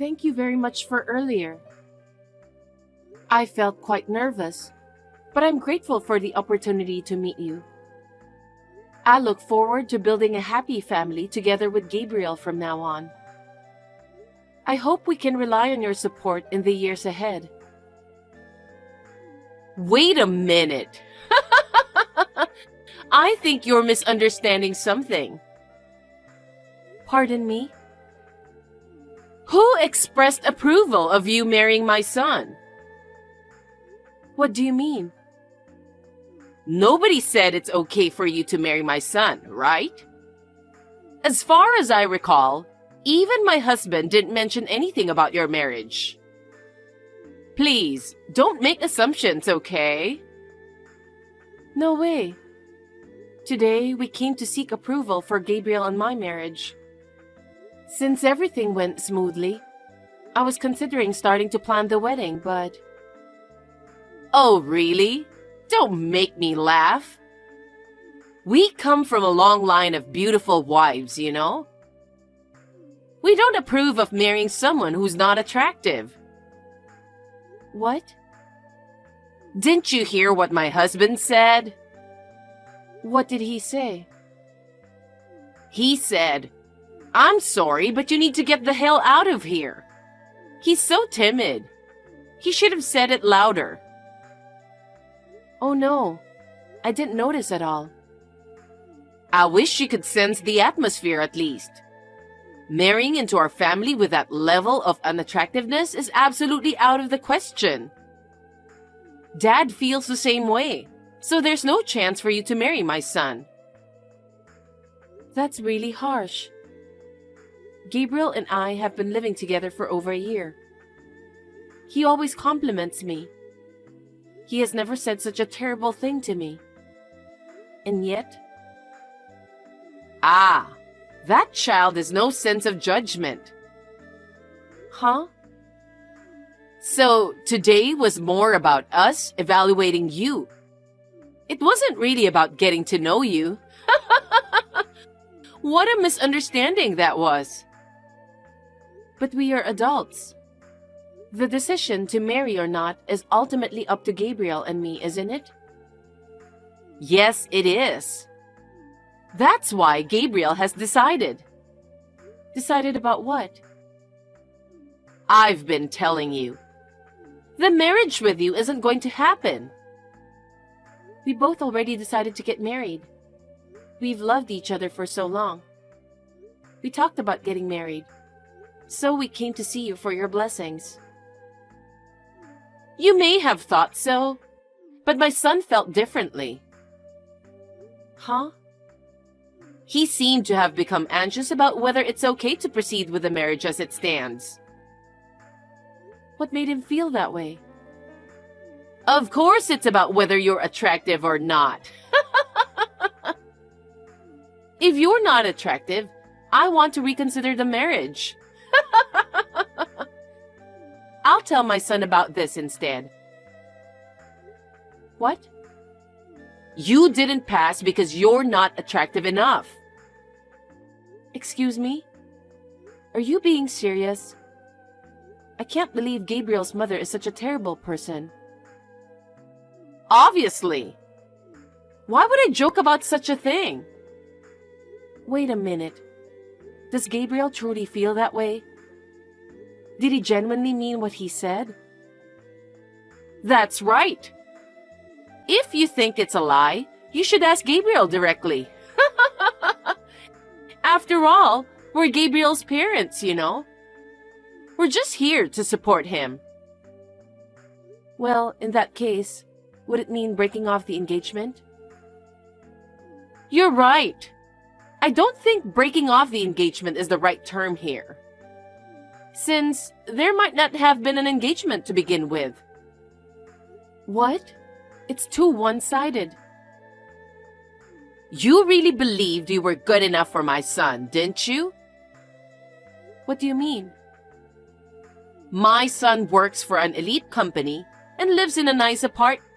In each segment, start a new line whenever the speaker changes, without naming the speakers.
Thank you very much for earlier. I felt quite nervous, but I'm grateful for the opportunity to meet you. I look forward to building a happy family together with Gabriel from now on. I hope we can rely on your support in the years ahead.
Wait a minute. I think you're misunderstanding something.
Pardon me?
Who expressed approval of you marrying my son?
What do you mean?
Nobody said it's okay for you to marry my son, right? As far as I recall, even my husband didn't mention anything about your marriage. Please, don't make assumptions, okay?
No way. Today, we came to seek approval for Gabriel and my marriage. Since everything went smoothly, I was considering starting to plan the wedding, but...
Oh, really? Don't make me laugh. We come from a long line of beautiful wives, you know? We don't approve of marrying someone who's not attractive.
What?
Didn't you hear what my husband said?
What did he say?
He said, "I'm sorry, but you need to get the hell out of here." He's so timid. He should have said it louder.
Oh no, I didn't notice at all.
I wish you could sense the atmosphere at least. Marrying into our family with that level of unattractiveness is absolutely out of the question. Dad feels the same way, so there's no chance for you to marry my son.
That's really harsh. Gabriel and I have been living together for over a year. He always compliments me. He has never said such a terrible thing to me. And yet...
Ah, that child has no sense of judgment.
Huh?
So today was more about us evaluating you. It wasn't really about getting to know you. What a misunderstanding that was.
But we are adults. The decision to marry or not is ultimately up to Gabriel and me, isn't it?
Yes, it is. That's why Gabriel has decided.
Decided about what?
I've been telling you. The marriage with you isn't going to happen.
We both already decided to get married. We've loved each other for so long. We talked about getting married. So we came to see you for your blessings.
You may have thought so, but my son felt differently.
Huh?
He seemed to have become anxious about whether it's okay to proceed with the marriage as it stands.
What made him feel that way?
Of course it's about whether you're attractive or not. If you're not attractive, I want to reconsider the marriage. I'll tell my son about this instead.
What?
You didn't pass because you're not attractive enough.
Excuse me? Are you being serious? I can't believe Gabriel's mother is such a terrible person.
Obviously. Why would I joke about such a thing?
Wait a minute. Does Gabriel truly feel that way? Did he genuinely mean what he said?
That's right. If you think it's a lie, you should ask Gabriel directly. After all, we're Gabriel's parents, you know. We're just here to support him.
Well, in that case, would it mean breaking off the engagement?
You're right. I don't think breaking off the engagement is the right term here, since there might not have been an engagement to begin with.
What? It's too one-sided.
You really believed you were good enough for my son, didn't you?
What do you mean?
My son works for an elite company and lives in a nice apartment.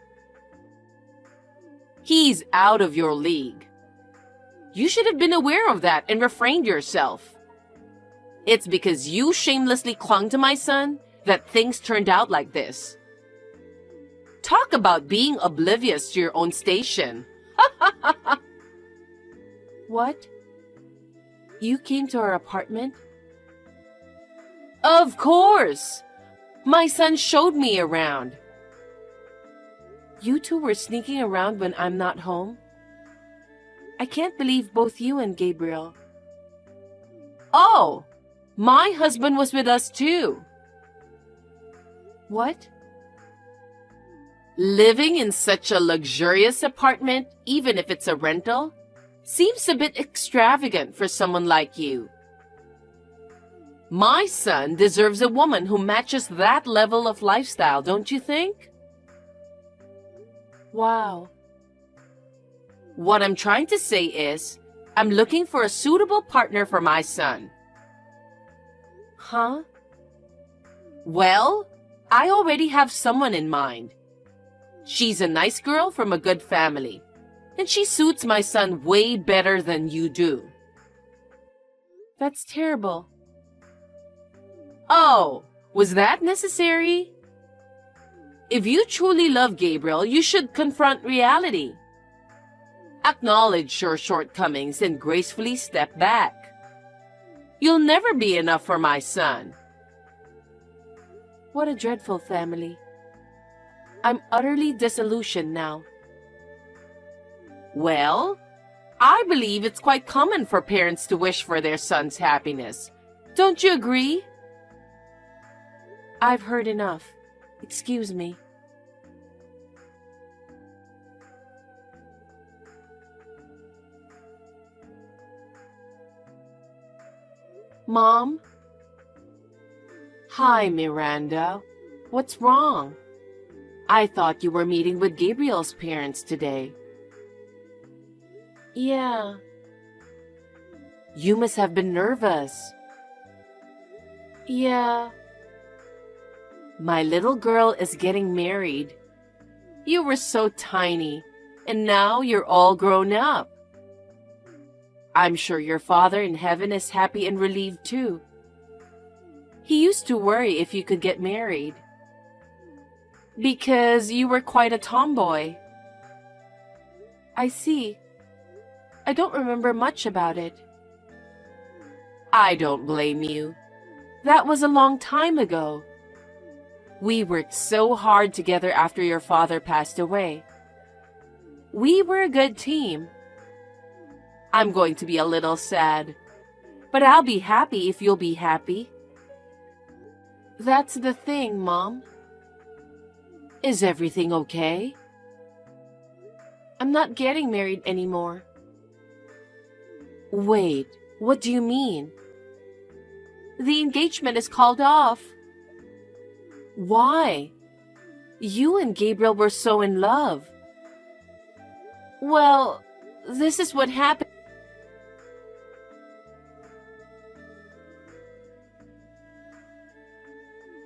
He's out of your league. You should have been aware of that and refrained yourself. It's because you shamelessly clung to my son that things turned out like this. Talk about being oblivious to your own station.
What? You came to our apartment?
Of course! My son showed me around.
You two were sneaking around when I'm not home? I can't believe both you and Gabriel.
Oh! My husband was with us too.
What?
Living in such a luxurious apartment, even if it's a rental, seems a bit extravagant for someone like you. My son deserves a woman who matches that level of lifestyle, don't you think?
Wow.
What I'm trying to say is, I'm looking for a suitable partner for my son.
Huh?
Well, I already have someone in mind. She's a nice girl from a good family, and she suits my son way better than you do.
That's terrible.
Oh, was that necessary? If you truly love Gabriel, you should confront reality. Acknowledge your shortcomings and gracefully step back. You'll never be enough for my son.
What a dreadful family. I'm utterly disillusioned now.
Well, I believe it's quite common for parents to wish for their son's happiness. Don't you agree?
I've heard enough. Excuse me. Mom?
Hi, Miranda. What's wrong? I thought you were meeting with Gabriel's parents today.
Yeah.
You must have been nervous.
Yeah.
My little girl is getting married. You were so tiny, and now you're all grown up. I'm sure your father in heaven is happy and relieved too. He used to worry if you could get married, because you were quite a tomboy.
I see. I don't remember much about it.
I don't blame you. That was a long time ago. We worked so hard together after your father passed away. We were a good team. I'm going to be a little sad, but I'll be happy if you'll be happy.
That's the thing, Mom.
Is everything okay?
I'm not getting married anymore.
Wait, what do you mean?
The engagement is called off.
Why? You and Gabriel were so in love.
Well, this is what happened.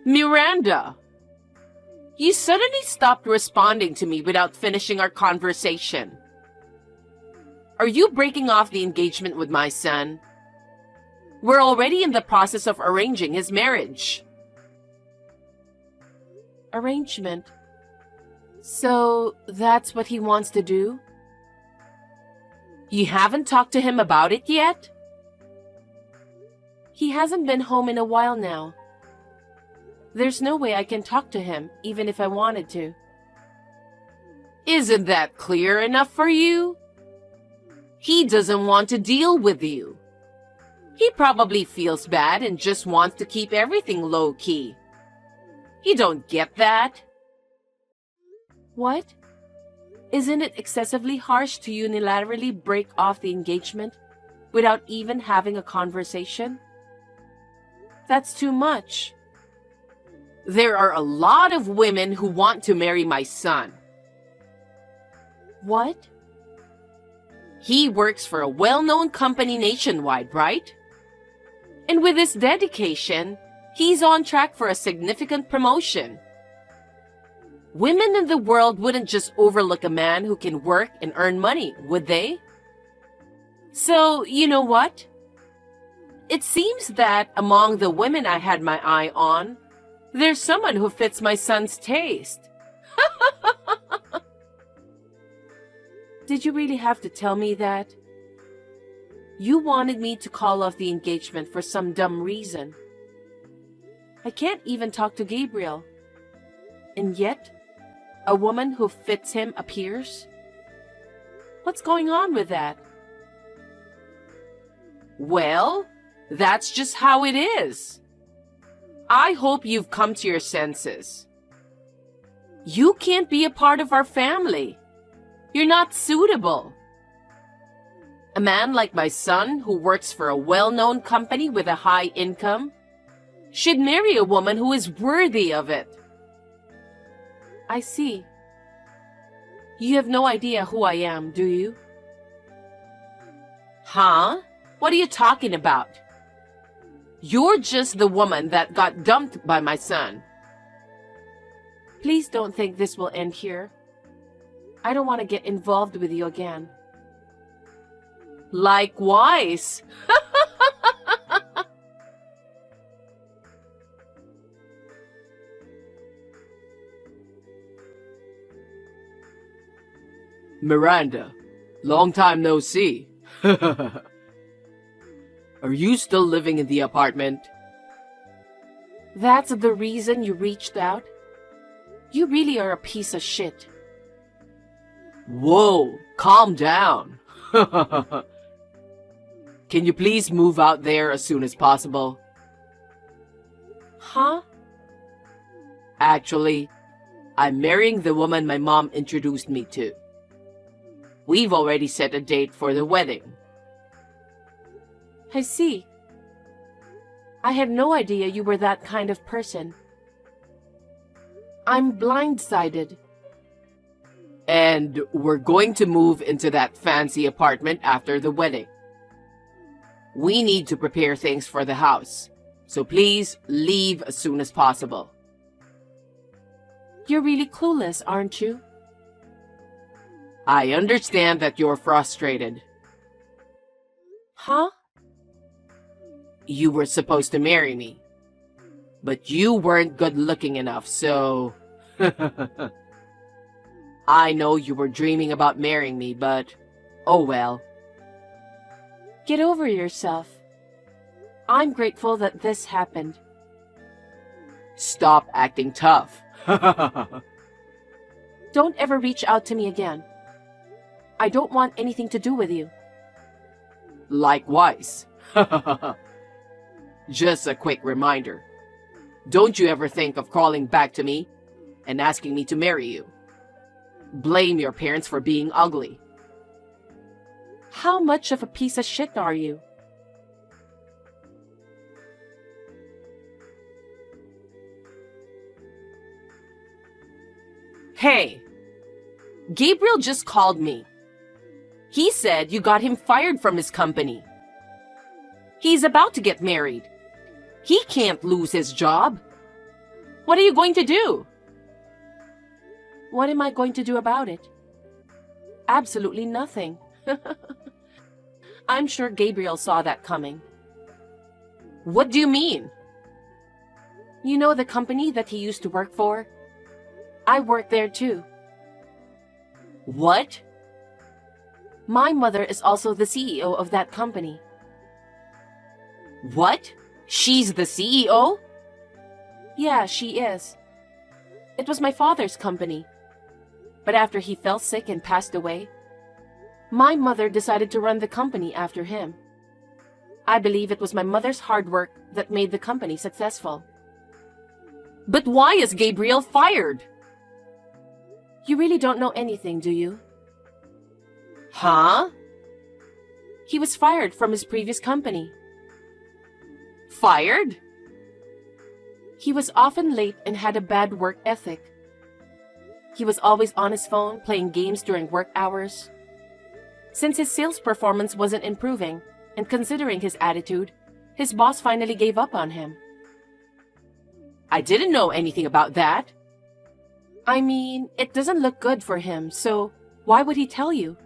Miranda! You suddenly stopped responding to me without finishing our conversation. Are you breaking off the engagement with my son? We're already in the process of arranging his marriage.
Arrangement? So that's what he wants to do?
You haven't talked to him about it yet?
He hasn't been home in a while now. There's no way I can talk to him, even if I wanted to.
Isn't that clear enough for you? He doesn't want to deal with you. He probably feels bad and just wants to keep everything low-key. You don't get that?
What? Isn't it excessively harsh to unilaterally break off the engagement without even having a conversation? That's too much.
There are a lot of women who want to marry my son.
What?
He works for a well-known company nationwide, right? And with his dedication, he's on track for a significant promotion. Women in the world wouldn't just overlook a man who can work and earn money, would they? So, you know what? It seems that among the women I had my eye on, there's someone who fits my son's taste.
Did you really have to tell me that? You wanted me to call off the engagement for some dumb reason. I can't even talk to Gabriel. And yet, a woman who fits him appears? What's going on with that?
Well, that's just how it is. I hope you've come to your senses. You can't be a part of our family. You're not suitable. A man like my son, who works for a well-known company with a high income, should marry a woman who is worthy of it.
I see. You have no idea who I am, do you?
Huh? What are you talking about? You're just the woman that got dumped by my son.
Please don't think this will end here. I don't want to get involved with you again.
Likewise. Miranda, long time no see. Are you still living in the apartment?
That's the reason you reached out? You really are a piece of shit.
Whoa, calm down. Can you please move out there as soon as possible?
Huh?
Actually, I'm marrying the woman my mom introduced me to. We've already set a date for the wedding.
I see. I had no idea you were that kind of person. I'm blindsided.
And we're going to move into that fancy apartment after the wedding. We need to prepare things for the house, so please leave as soon as possible.
You're really clueless, aren't you?
I understand that you're frustrated.
Huh?
You were supposed to marry me, but you weren't good looking enough, so... I know you were dreaming about marrying me, but oh well.
Get over yourself. I'm grateful that this happened.
Stop acting tough.
Don't ever reach out to me again. I don't want anything to do with you.
Likewise. Just a quick reminder. Don't you ever think of calling back to me and asking me to marry you. Blame your parents for being ugly.
How much of a piece of shit are you?
Hey, Gabriel just called me. He said you got him fired from his company. He's about to get married. He can't lose his job. What are you going to do?
What am I going to do about it? Absolutely nothing. I'm sure Gabriel saw that coming.
What do you mean?
You know the company that he used to work for? I work there too.
What?
My mother is also the CEO of that company.
What? She's the CEO?
Yeah, she is. It was my father's company. But after he fell sick and passed away, my mother decided to run the company after him. I believe it was my mother's hard work that made the company successful.
But why is Gabriel fired?
You really don't know anything, do you?
Huh?
He was fired from his previous company.
Fired?
He was often late and had a bad work ethic. He was always on his phone playing games during work hours. Since his sales performance wasn't improving, and considering his attitude, his boss finally gave up on him.
I didn't know anything about that.
I mean, it doesn't look good for him, so why would he tell you?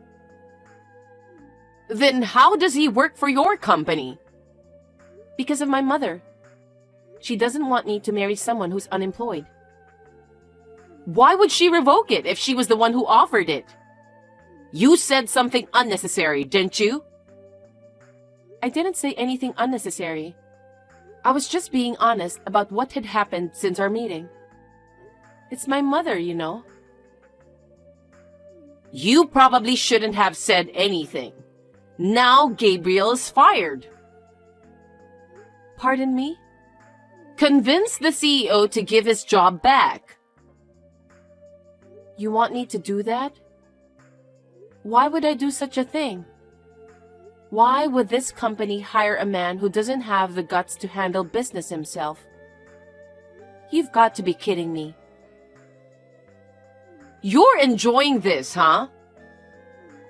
Then how does he work for your company?
Because of my mother. She doesn't want me to marry someone who's unemployed.
Why would she revoke it if she was the one who offered it? You said something unnecessary, didn't you?
I didn't say anything unnecessary. I was just being honest about what had happened since our meeting. It's my mother, you know.
You probably shouldn't have said anything. Now Gabriel is fired.
Pardon me?
Convince the CEO to give his job back.
You want me to do that? Why would I do such a thing? Why would this company hire a man who doesn't have the guts to handle business himself? You've got to be kidding me.
You're enjoying this, huh?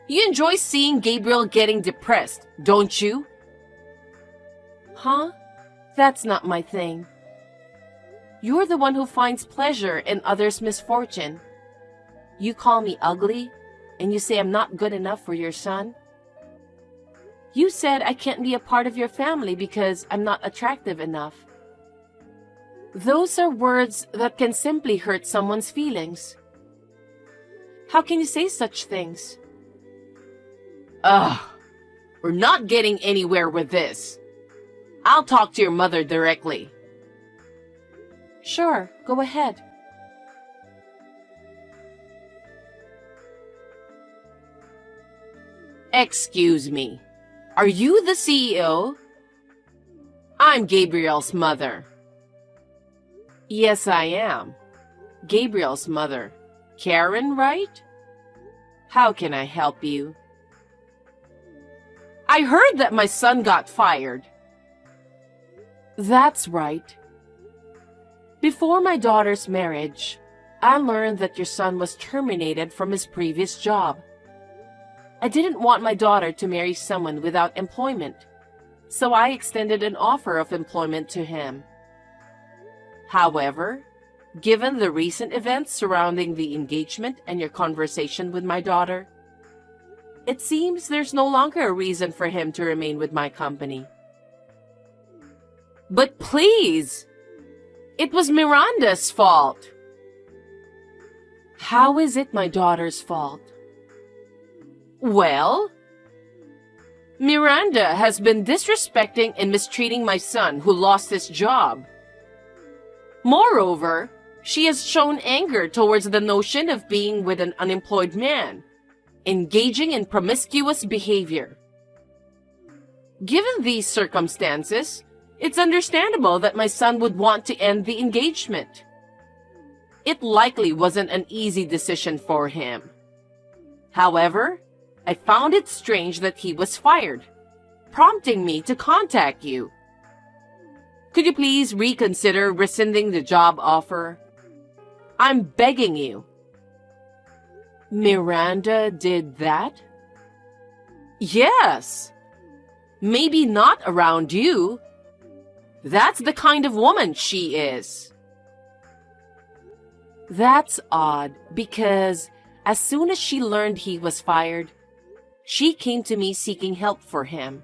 You enjoy seeing Gabriel getting depressed, don't you?
Huh? That's not my thing. You're the one who finds pleasure in others' misfortune. You call me ugly, and you say I'm not good enough for your son. You said I can't be a part of your family because I'm not attractive enough. Those are words that can simply hurt someone's feelings. How can you say such things?
Ugh, we're not getting anywhere with this. I'll talk to your mother directly.
Sure, go ahead.
Excuse me. Are you the CEO? I'm Gabriel's mother.
Yes, I am. Gabriel's mother. Karen, right? How can I help you?
I heard that my son got fired.
That's right. Before my daughter's marriage, I learned that your son was terminated from his previous job. I didn't want my daughter to marry someone without employment, so I extended an offer of employment to him. However, given the recent events surrounding the engagement and your conversation with my daughter, it seems there's no longer a reason for him to remain with my company.
But please, it was Miranda's fault.
How is it my daughter's fault?
Well, Miranda has been disrespecting and mistreating my son who lost his job. Moreover, she has shown anger towards the notion of being with an unemployed man, engaging in promiscuous behavior. Given these circumstances, it's understandable that my son would want to end the engagement. It likely wasn't an easy decision for him. However, I found it strange that he was fired, prompting me to contact you. Could you please reconsider rescinding the job offer? I'm begging you.
Miranda did that?
Yes. Maybe not around you. That's the kind of woman she is.
That's odd, because as soon as she learned he was fired, she came to me seeking help for him.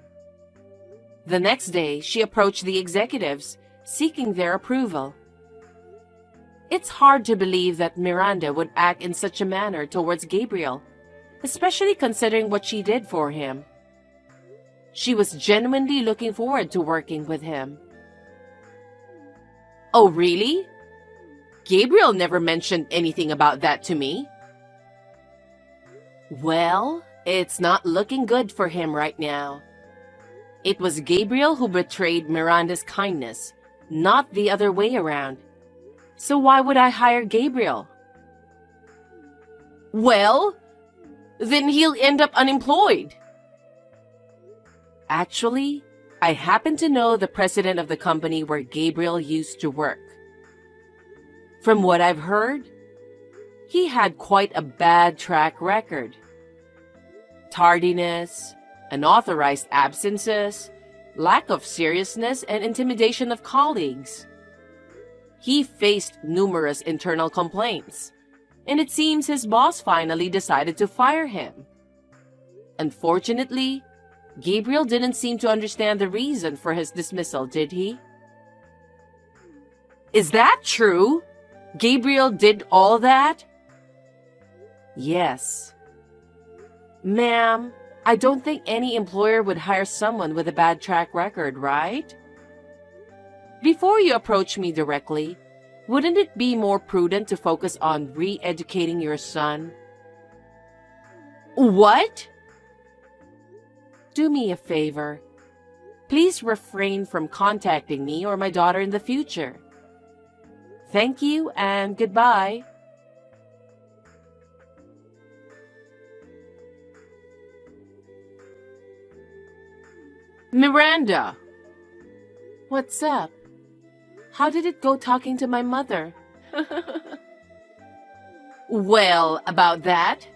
The next day, she approached the executives, seeking their approval. It's hard to believe that Miranda would act in such a manner towards Gabriel, especially considering what she did for him. She was genuinely looking forward to working with him.
Oh, really? Gabriel never mentioned anything about that to me.
Well, it's not looking good for him right now. It was Gabriel who betrayed Miranda's kindness, not the other way around. So why would I hire Gabriel?
Well, then he'll end up unemployed.
Actually, I happen to know the president of the company where Gabriel used to work. From what I've heard, he had quite a bad track record. Tardiness, unauthorized absences, lack of seriousness, and intimidation of colleagues. He faced numerous internal complaints, and it seems his boss finally decided to fire him. Unfortunately,
Gabriel didn't seem to understand the reason for his dismissal, did he? Is that true? Gabriel did all that? Yes. Ma'am, I don't think any employer would hire someone with a bad track record, right? Before you approach me directly, wouldn't it be more prudent to focus on re-educating your son? What? Do me a favor. Please refrain from contacting me or my daughter in the future. Thank you and goodbye. Miranda!
What's up? How did it go talking to my mother?
Well, about that,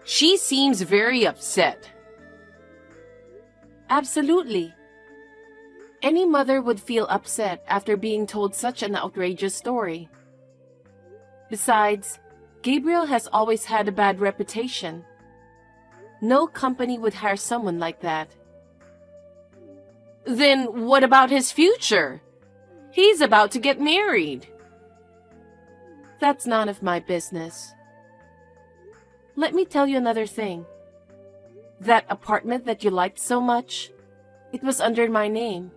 she seems very upset.
Absolutely. Any mother would feel upset after being told such an outrageous story. Besides, Gabriel has always had a bad reputation. No company would hire someone like that.
Then what about his future? He's about to get married.
That's none of my business. Let me tell you another thing. That apartment that you liked so much, it was under my name.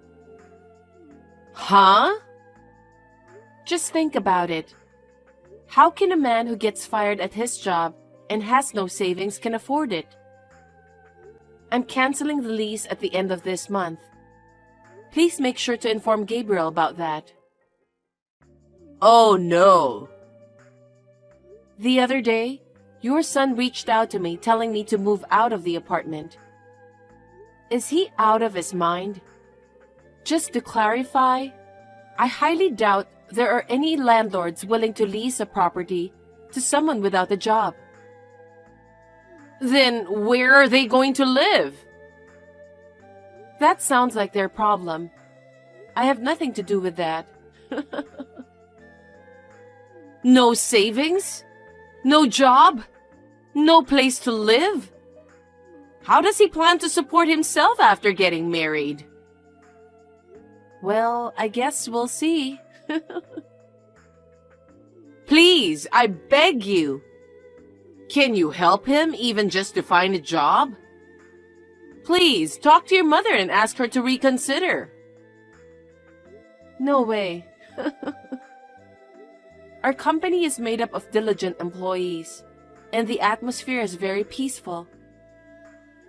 Huh?
Just think about it. How can a man who gets fired at his job and has no savings can afford it? I'm canceling the lease at the end of this month. Please make sure to inform Gabriel about that.
Oh no.
The other day, your son reached out to me telling me to move out of the apartment. Is he out of his mind? Just to clarify, I highly doubt there are any landlords willing to lease a property to someone without a job.
Then where are they going to live?
That sounds like their problem. I have nothing to do with that.
No savings? No job? No place to live? How does he plan to support himself after getting married?
Well, I guess we'll see.
Please, I beg you. Can you help him even just to find a job? Please, talk to your mother and ask her to reconsider.
No way. Our company is made up of diligent employees, and the atmosphere is very peaceful.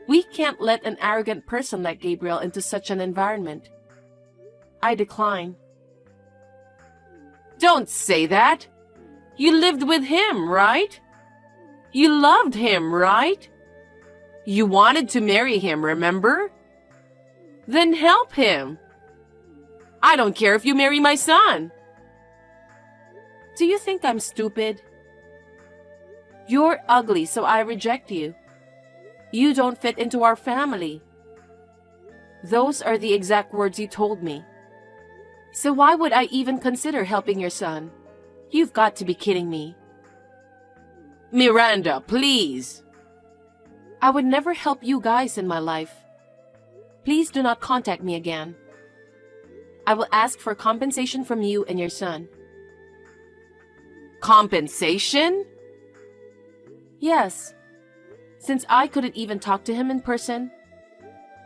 We can't let an arrogant person like Gabriel into such an environment. I decline.
Don't say that. You lived with him, right? You loved him, right? You wanted to marry him, remember? Then help him. I don't care if you marry my son.
Do you think I'm stupid? You're ugly, so I reject you. You don't fit into our family. Those are the exact words you told me. So why would I even consider helping your son? You've got to be kidding me.
Miranda, please.
I would never help you guys in my life. Please do not contact me again. I will ask for compensation from you and your son.
Compensation?
Yes, since I couldn't even talk to him in person.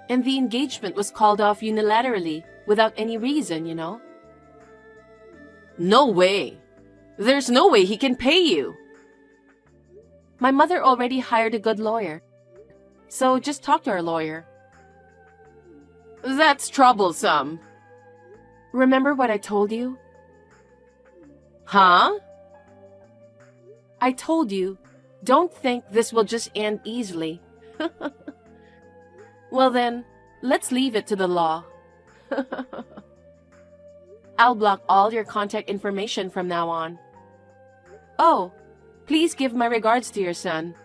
And the engagement was called off unilaterally, without any reason, you know.
No way. There's no way he can pay you.
My mother already hired a good lawyer. So just talk to our lawyer.
That's troublesome.
Remember what I told you?
Huh?
I told you, don't think this will just end easily. Well then, let's leave it to the law. I'll block all your contact information from now on. Oh, please give my regards to your son.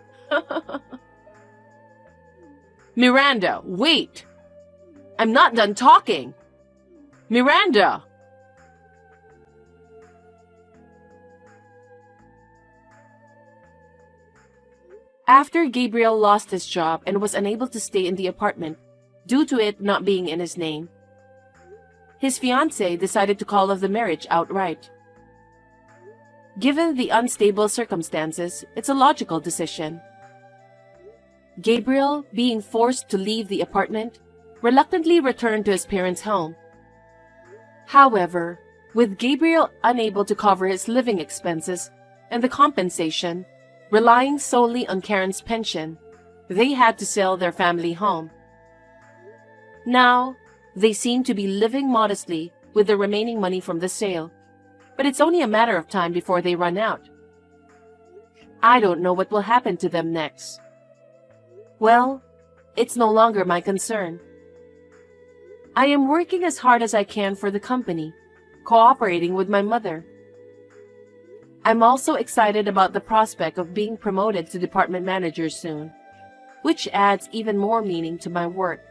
Miranda, wait! I'm not done talking! Miranda!
After Gabriel lost his job and was unable to stay in the apartment due to it not being in his name, his fiancée decided to call off the marriage outright. Given the unstable circumstances, it's a logical decision. Gabriel, being forced to leave the apartment, reluctantly returned to his parents' home. However, with Gabriel unable to cover his living expenses and the compensation, relying solely on Karen's pension, they had to sell their family home. Now, they seem to be living modestly with the remaining money from the sale, but it's only a matter of time before they run out. I don't know what will happen to them next. Well, it's no longer my concern. I am working as hard as I can for the company, cooperating with my mother. I'm also excited about the prospect of being promoted to department manager soon, which adds even more meaning to my work.